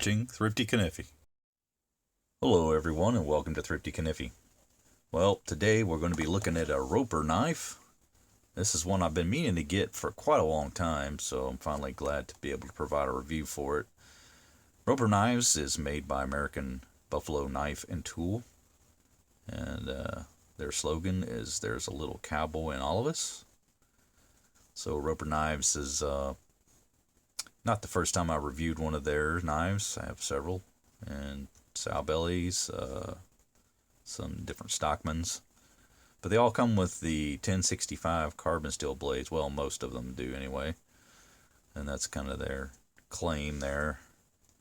watching Thrifty Kaniffy. Hello everyone and welcome to Thrifty Kaniffy. Well, today we're going to be looking at a Roper knife. This is one I've been meaning to get for quite a long time, so I'm finally glad to be able to provide a review for it. Roper Knives is made by American Buffalo Knife and Tool, and their slogan is "There's a little cowboy in all of us." So Roper Knives is not the first time I reviewed one of their knives. I have several, and sow bellies, some different Stockmans, but they all come with the 1065 carbon steel blades. Well, most of them do anyway, and that's kind of their claim there,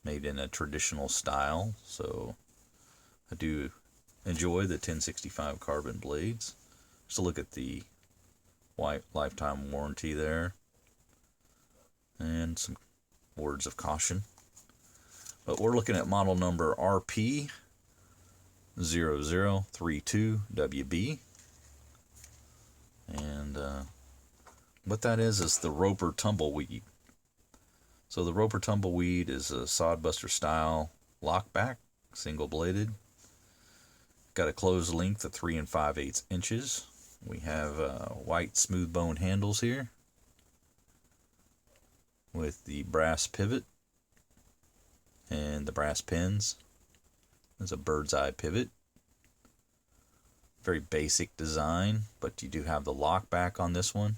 made in a traditional style. So I do enjoy the 1065 carbon blades. Just a look at the white lifetime warranty there, and some words of caution. But we're looking at model number RP0032WB, and what that is the Roper Tumbleweed. So the Roper Tumbleweed is a Sodbuster style lockback, single bladed. Got a closed length of 3 5/8 inches. We have white smooth bone handles here with the brass pivot and the brass pins. There's a bird's eye pivot. Very basic design, but you do have the lock back on this one.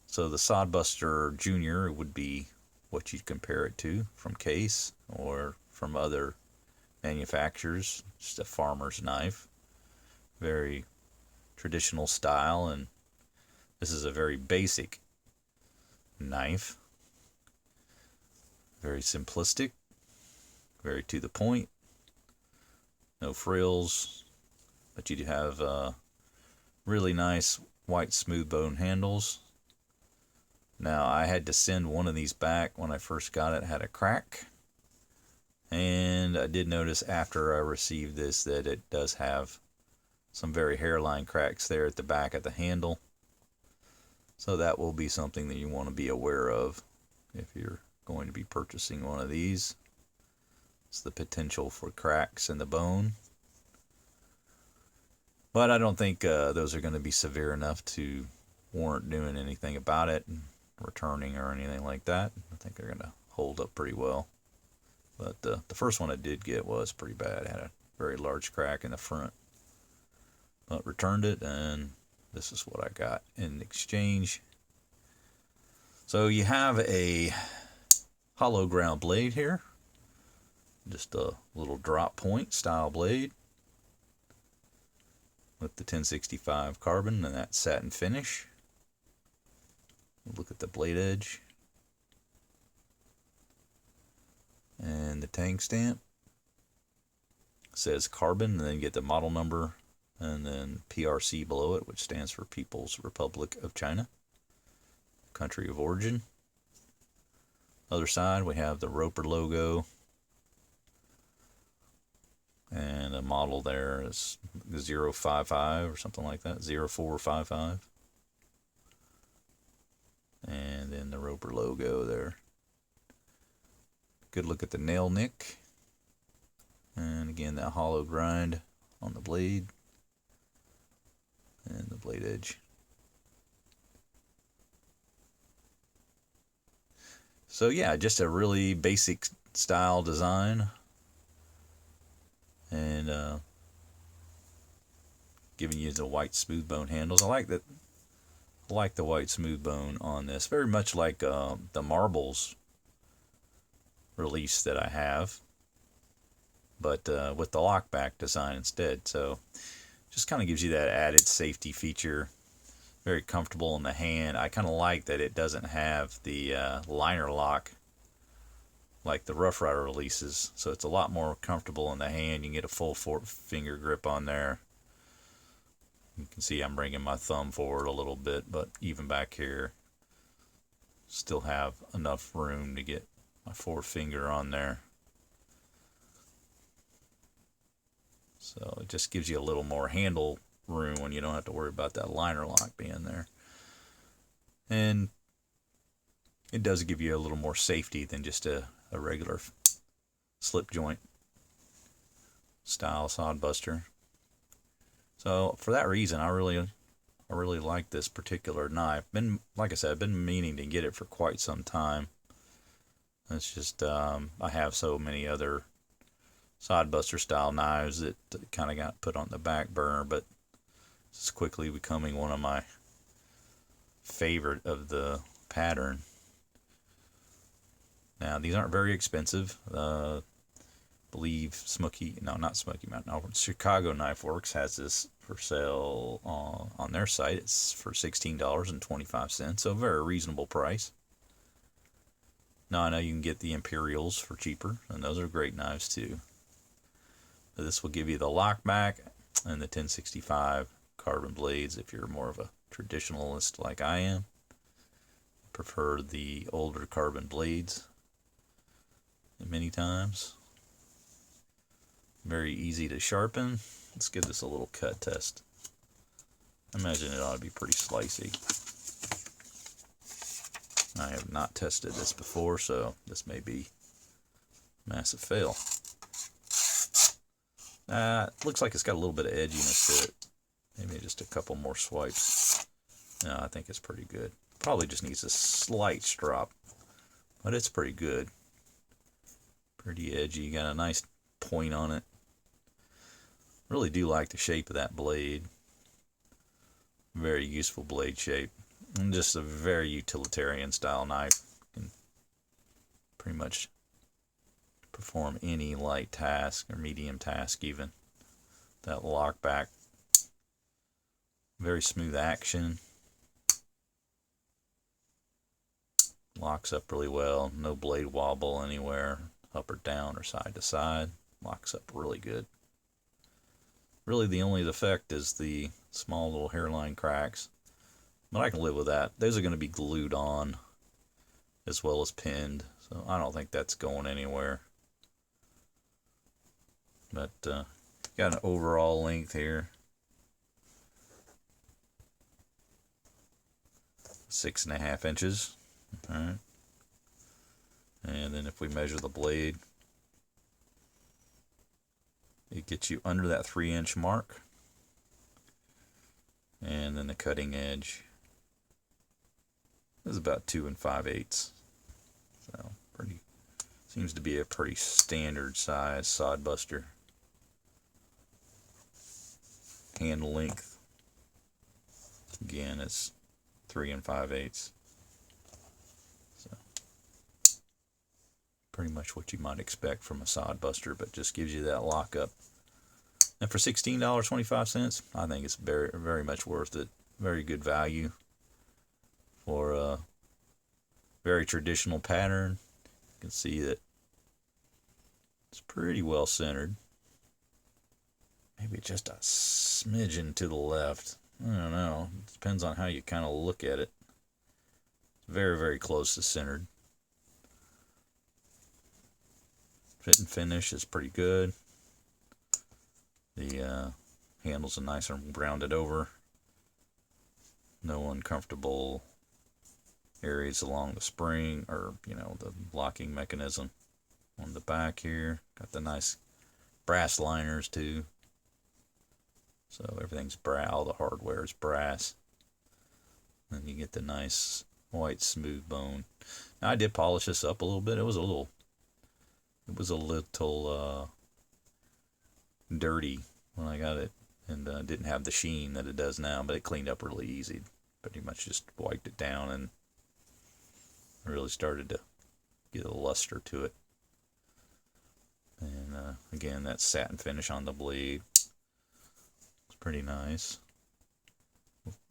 So the Sodbuster Jr would be what you'd compare it to from Case or from other manufacturers. Just a farmer's knife. Very traditional style, and this is a very basic knife. Very simplistic, very to the point, no frills, but you do have really nice white smooth bone handles. Now, I had to send one of these back when I first got it. It had a crack, and I did notice after I received this that it does have some very hairline cracks there at the back of the handle. So that will be something that you want to be aware of if you're going to be purchasing one of these. It's the potential for cracks in the bone, but I don't think those are going to be severe enough to warrant doing anything about it, returning or anything like that. I think they're going to hold up pretty well. But the first one I did get was pretty bad. It had a very large crack in the front, but returned it, and this is what I got in exchange. So you have a hollow ground blade here, just a little drop point style blade with the 1065 carbon and that satin finish. Look at the blade edge and the tang stamp. It says carbon, and then you get the model number and then PRC below it, which stands for People's Republic of China, country of origin. Other side we have the Roper logo, and a model there is 055 or something like that, 0455, and then the Roper logo there. Good look at the nail nick, and again that hollow grind on the blade and the blade edge. So yeah, just a really basic style design, and giving you the white smooth bone handles. I like that. I like the white smooth bone on this, very much like the Marbles release that I have, but with the lockback design instead. So just kind of gives you that added safety feature. Very comfortable in the hand. I kind of like that it doesn't have the liner lock like the Rough Rider releases, so it's a lot more comfortable in the hand. You can get a full finger grip on there. You can see I'm bringing my thumb forward a little bit, but even back here, still have enough room to get my forefinger on there. So it just gives you a little more handle room when you don't have to worry about that liner lock being there. And it does give you a little more safety than just a regular slip joint style Sodbuster. So for that reason, I really like this particular knife. Like I said, I've been meaning to get it for quite some time. It's just I have so many other Sodbuster style knives that kind of got put on the back burner, but it's quickly becoming one of my favorite of the pattern. Now these aren't very expensive. Believe Chicago Knife Works has this for sale on their site. It's for $16.25, so a very reasonable price. Now I know you can get the Imperials for cheaper, and those are great knives too. But this will give you the Lockback and the 1065 carbon blades if you're more of a traditionalist like I am. Prefer the older carbon blades many times. Very easy to sharpen. Let's give this a little cut test. I imagine it ought to be pretty slicey. I have not tested this before, so this may be a massive fail. Looks like it's got a little bit of edginess to it. Maybe just a couple more swipes. No, I think it's pretty good. Probably just needs a slight strop, but it's pretty good. Pretty edgy. Got a nice point on it. Really do like the shape of that blade. Very useful blade shape. And just a very utilitarian style knife. Can pretty much perform any light task or medium task even. That Lockback. Very smooth action. Locks up really well. No blade wobble anywhere. Up or down or side to side. Locks up really good. Really the only defect is the small little hairline cracks. But I can live with that. Those are going to be glued on as well as pinned. So I don't think that's going anywhere. But got an overall length here. 6.5 inches. Alright. And then if we measure the blade, it gets you under that 3-inch mark. And then the cutting edge is about 2 5/8. So seems to be a pretty standard size Sodbuster. Handle length, again, it's 3 5/8. So pretty much what you might expect from a Sodbuster, but just gives you that lockup. And for $16.25, I think it's very, very much worth it. Very good value for a very traditional pattern. You can see that it's pretty well centered. Maybe just a smidgen to the left. I don't know. It depends on how you kind of look at it. It's very, very close to centered. Fit and finish is pretty good. The handles are nice and rounded over. No uncomfortable areas along the spring or, the locking mechanism. On the back here, got the nice brass liners too. So everything's brass, all the hardware is brass. And you get the nice white smooth bone. Now I did polish this up a little bit. It was a little dirty when I got it, and didn't have the sheen that it does now, but it cleaned up really easy. Pretty much just wiped it down and really started to get a luster to it. And again, that satin finish on the blade. It's pretty nice.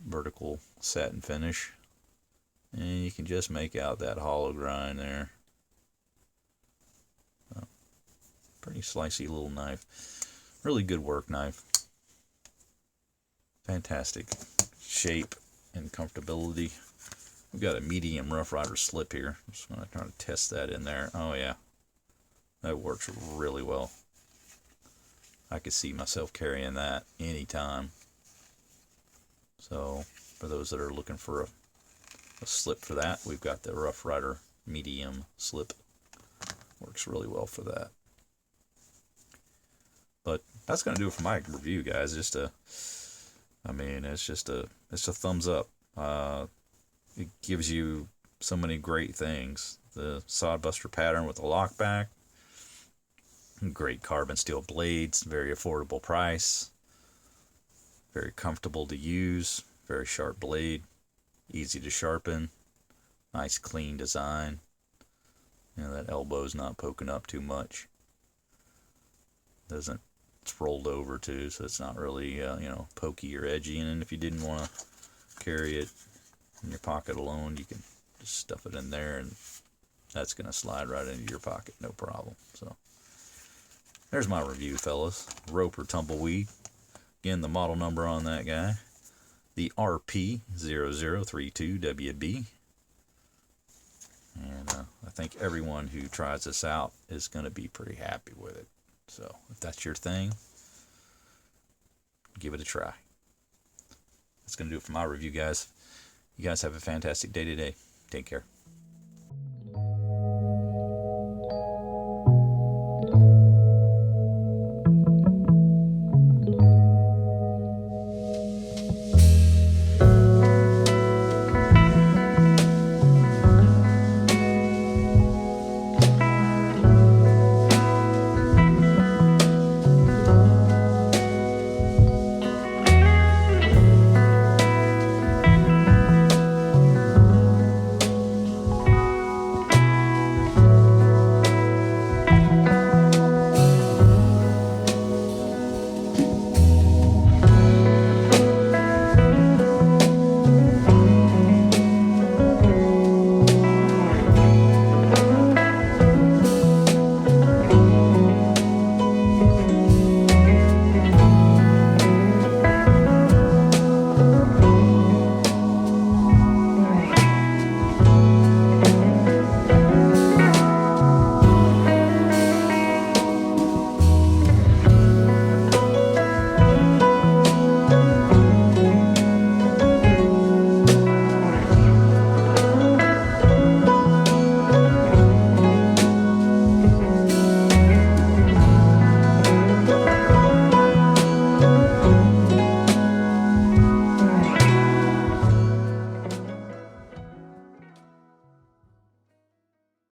Vertical satin finish. And you can just make out that hollow grind there. Pretty slicey little knife. Really good work knife. Fantastic shape and comfortability. We've got a medium Rough Rider slip here. Just want to try to test that in there. Oh yeah. That works really well. I could see myself carrying that anytime. So for those that are looking for a slip for that, we've got the Rough Rider medium slip. Works really well for that. But that's gonna do it for my review, guys. Just a, I mean, it's a thumbs up. It gives you so many great things. The Sodbuster pattern with the lockback, great carbon steel blades, very affordable price, very comfortable to use, very sharp blade, easy to sharpen, nice clean design. You know, that elbow's not poking up too much. Doesn't, it's rolled over too, so it's not really you know, pokey or edgy. And if you didn't want to carry it in your pocket alone, you can just stuff it in there, and that's gonna slide right into your pocket, no problem. So there's my review, fellas. Roper Tumbleweed. Again, the model number on that guy, the RP0032WB. And I think everyone who tries this out is going to be pretty happy with it. So if that's your thing, give it a try. That's going to do it for my review, guys. You guys have a fantastic day today. Take care.